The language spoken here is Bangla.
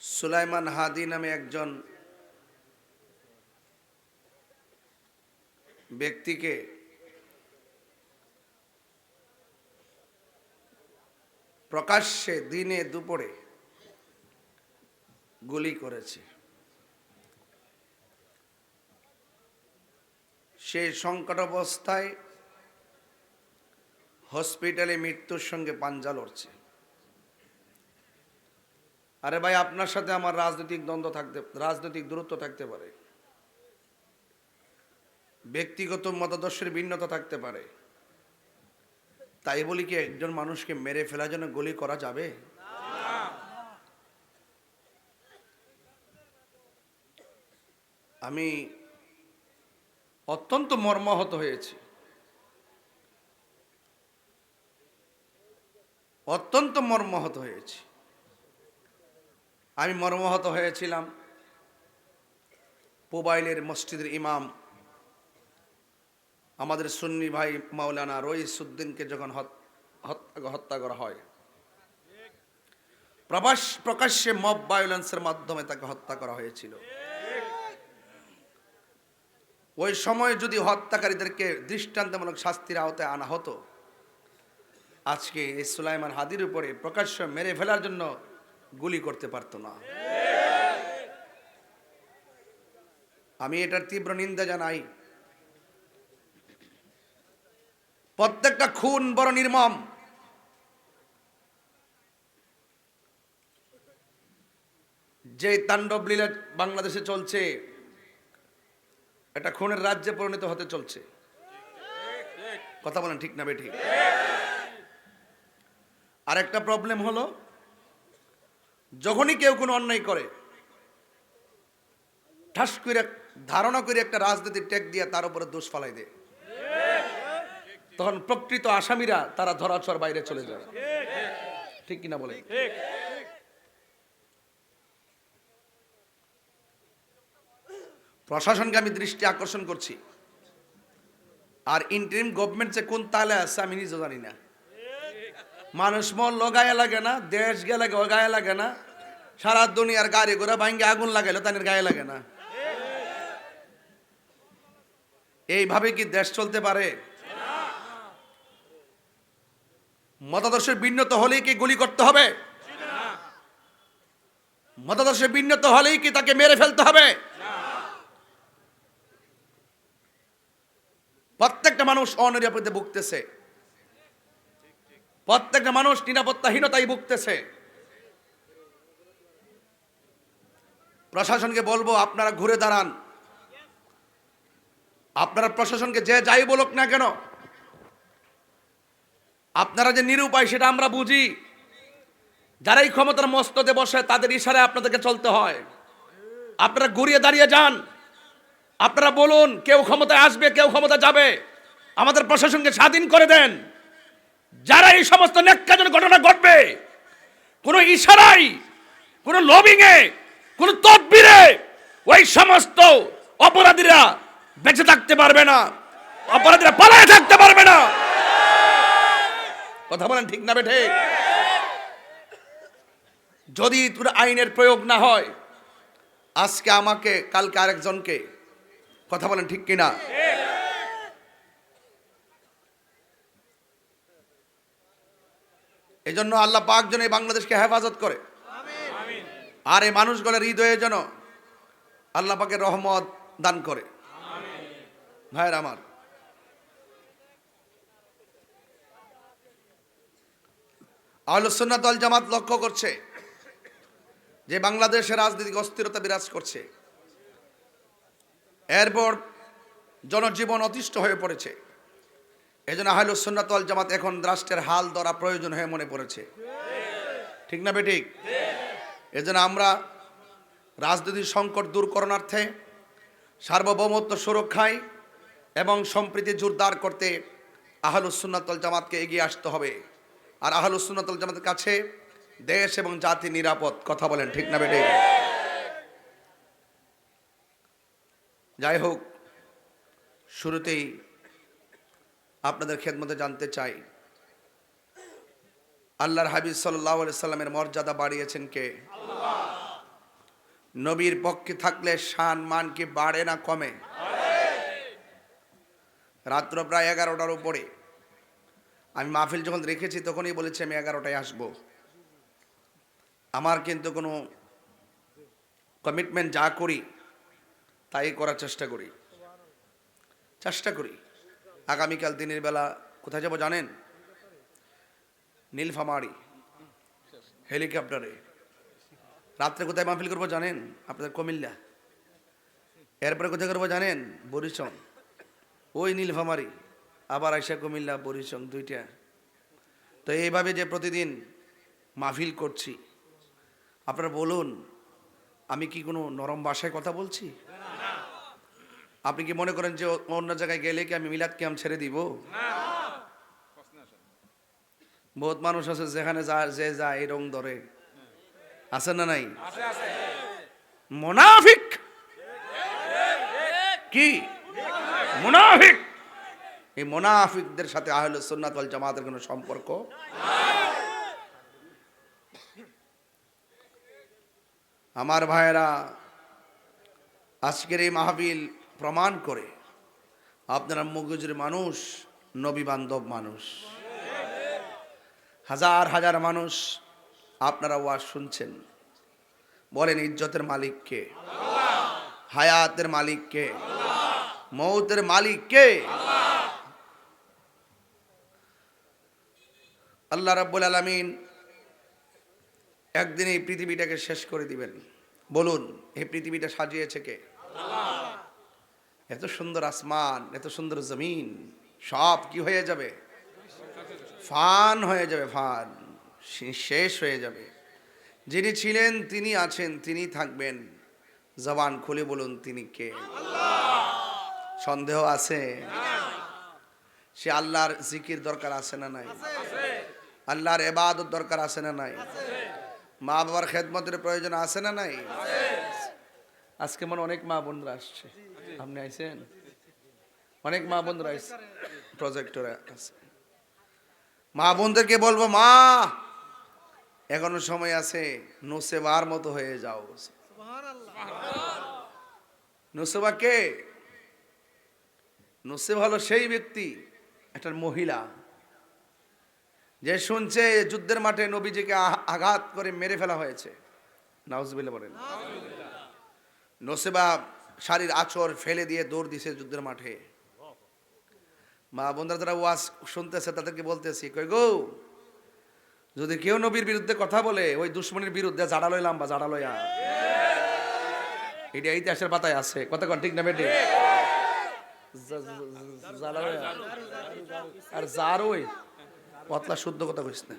সুলাইমান হাদি নামে একজন ব্যক্তিকে প্রকাশ্যে দিনে দুপুরে গুলি করেছে। সেই সংকটাবস্থায় হসপিটালে মৃত্যুর সঙ্গে পাঞ্জা লড়ছে। আরে ভাই, আপনার সাথে আমার রাজনৈতিক দূরত্ব থাকতে পারে, ব্যক্তিগত মতাদর্শের ভিন্নতা থাকতে পারে, তাই বলি কি একজন মানুষকে মেরে ফেলার জন্য গুলি করা যাবে? আমি অত্যন্ত মর্মাহত হয়েছি, অত্যন্ত মর্মাহত হয়েছি। আমি মর্মাহত হয়েছিলাম পুবাইলের মসজিদের ইমাম আমাদের সুন্নি ভাই মাওলানা রইসউদ্দিনকে যখন হত্যা করা হয়, প্রকাশ্যে মব ভায়োলেন্সের মাধ্যমে তাকে হত্যা করা হয়েছিল। ওই সময় যদি হত্যাকারীদেরকে দৃষ্টান্তমূলক শাস্তির আওতায় আনা হতো, আজকে এই সুলাইমান হাদির উপরে প্রকাশ্য মেরে ফেলার জন্য গুলি করতে পারতো না। আমি এটার তীব্র নিন্দা জানাই। প্রত্যেকটা খুন বড় নির্মম। যে তাণ্ডব লীলা বাংলাদেশে চলছে, এটা খুনের রাজ্যে পরিণত হতে চলছে। কথা বলেন ঠিক না বেঠিক? আর একটা প্রবলেম হলো, যখনই কেউ কোনো অন্যায় করে ঠাস করে ধারণা করে একটা রাজনীতির ট্যাগ দিয়ে তার উপরে দোষ ফালাই দেয়, তখন প্রকৃত আসামিরা তারা ধরাছোঁয়ার বাইরে চলে যায়। ঠিক কিনা বলে? প্রশাসনকে আমি দৃষ্টি আকর্ষণ করছি, আর ইন্টারিম গভর্নমেন্ট যে কোন তালে আছে আমি নিজে জানি না। মানুষ মরল গায়ে লাগে না, দেশ গেলে গায়ে লাগে না, সারা দুনিয়ার গাড়ি ঘোড়া ভাঙ্গে আগুন লাগাইলো তাদের গায়ে লাগে না। এইভাবে কি দেশ চলতে পারে? মতাদর্শের ভিন্নতা হলেই কি গুলি করতে হবে? মতাদর্শের ভিন্নতা হলেই কি তাকে মেরে ফেলতে হবে? প্রত্যেকটা মানুষ অনিরাপদে ভুগতেছে, প্রত্যেকটা মানুষ নিরাপত্তাহীনতায় ভুগতেছে। প্রশাসনকে বলবো, আপনারা ঘুরে দাঁড়ান। আপনারা প্রশাসনকে যে যাই বলুক না কেন, আপনারা যে নিরুপায় সেটা আমরা বুঝি। যারাই ক্ষমতার মস্তদে বসে তাদের ইশারায় আপনাদেরকে চলতে হয়। আপনারা ঘুরিয়ে দাঁড়িয়ে যান, আপনারা বলুন কেউ ক্ষমতায় আসবে, কেউ ক্ষমতা যাবে, আমাদের প্রশাসনকে স্বাধীন করে দেন। যারা এই সমস্ত ন্যাক্কারজনক ঘটনা ঘটবে, কোনো ইশারায়, কোনো লবিংয়ে, কোনো তদবিরে ওই সমস্ত অপরাধীরা বেঁচে থাকতে পারবে না, অপরাধীরা পালায়ে থাকতে পারবে না। কথা বলেন ঠিক না বেঠে? যদি আইনের প্রয়োগ না হয়, আজকে আমাকে, কালকে আরেকজনকে, কথা বলেন ঠিক কিনা? এই জন্য আল্লাহ পাক যেন এই বাংলাদেশকে হেফাজত করে, আর এই মানুষগুলোর হৃদয়ে যেন আল্লাহ পাকের রহমত দান করে। ভাইয়ের আমার, আহলুস সুন্নাত ওয়াল জামাত লক্ষ্য করছে যে বাংলাদেশে রাজনৈতিক অস্থিরতা বিরাজ করছে, এরপর জনজীবন অতিষ্ঠ হয়ে পড়েছে। এই জন্য আহলুস সুন্নাত ওয়াল জামাত এখন রাষ্ট্রের হাল ধরা প্রয়োজন হয়ে মনে পড়েছে। ঠিক না বেঠিক? এই জন্য আমরা রাজনৈতিক সংকট দূর করণার্থে, সার্বভৌমত্ব সুরক্ষায় এবং সম্প্রীতি জোরদার করতে আহলুস সুন্নাত ওয়াল জামাতকে এগিয়ে আসতে হবে। আর আহলুস সুন্নাত ওয়াল জামাতের কাছে দেশ এবং জাতি নিরাপদ। কথা বলেন ঠিক না বেঠিক? যাই হোক, শুরুতেই আপনাদের খেদমতে জানতে চাই, আল্লাহর হাবিব সাল্লাল্লাহু আলাইহি সাল্লামের মর্যাদা বাড়িয়েছেন কে? নবীর পক্ষে থাকলে শান মান কি বাড়ে না কমে? রাত্র প্রায় 11টার উপরে আমি মাহফিল যখন রেখেছি তখনই বলেছি আমি 11টায় আসবো। আমার কিন্তু কোনো কমিটমেন্ট যা করি তাই করার চেষ্টা করি। আগামীকাল দিনের বেলা কোথায় যাব জানেন? নীলফামারী হেলিকপ্টারে। রাত্রে কোথায় মাহফিল করবো জানেন? আপনাদের কুমিল্লা। এরপরে কোথায় করবো জানেন? বরিশং। ওই নীলফামারী, আবার আইসা কুমিল্লা, বরিশং, দুইটা। তো এইভাবে যে প্রতিদিন মাহফিল করছি, আপনারা বলুন আমি কি কোনো নরম ভাষায় কথা বলছি? আপনি কি মনে করেন যে অন্য জায়গায় গেলে কি আমি মিলাদ কিয়াম ছেড়ে দিব? বহুত মানুষ আছে যেখানে যে যায় এই রং ধরে, আছে না নাই? মুনাফিক। কি মুনাফিক? এই মুনাফিকদের সাথে আহলুস সুন্নাত ওয়াল জামাতের কোনো সম্পর্ক। আমার ভাইয়েরা, আজকের এই মাহফিল প্রমাণ করে আপনারা মগজের মানুষ, নবী বান্ধব মানুষ। হাজার হাজার মানুষ আপনারা ওয়াজ শুনছেন। বলেন ইজ্জতের মালিক কে? হায়াতের মালিক কে? মৌতের মালিক কে? আল্লাহ রাব্বুল আলামিন একদিন এই পৃথিবীটাকে শেষ করে দিবেন। বলুন এই পৃথিবীটা সাজিয়েছে কে? এত সুন্দর আসমান, এত সুন্দর জমিন, সব কি হয়ে যাবে? ফান হয়ে যাবে, ফান, শেষ হয়ে যাবে। যিনি ছিলেন, তিনি আছেন, তিনি থাকবেন। জবান খুলে বলুন তিনি কে? সন্দেহ আছে? সে আল্লাহর জিকির দরকার আছে না নাই? আল্লাহর ইবাদত দরকার আছে না নাই? মা বাবার খেদমতের প্রয়োজন আছে না নাই? আজকে মনে অনেক মা বোনরা আসছে। আপনি আইছেন? অনেক মা বোনরা আসছে, প্রজেক্টরে আছে। মা বোনদেরকে বলবো, মা এখনো সময় আছে, নুসেবার মতো হয়ে যাও। নুসেবা কে? নুসেব হলো সেই ব্যক্তি, একটা মহিলা যে শুনছে যুদ্ধের মাঠে নবীজিকে আঘাত করে মেরে ফেলা হয়েছে। নাউজুবিল্লাহ বলেন। নুসেবা শাড়ির আঁচড় ফেলে দিয়ে দৌড় দিছে যুদ্ধের মাঠে। মা বোনরা যারা ওয়াজ শুনতেছে তাদেরকে বলতেছি, কই গো, যদি কেউ নবীর বিরুদ্ধে কথা বলে ওই দুশ্মনের বিরুদ্ধে জাড়া লইলাম বা জাড়া লইয়া, এটা ইতিহাসের পাতায় আছে। কথা কন ঠিক না বেটে? আর যার ওই পতলা শুদ্ধ কথা কইস না।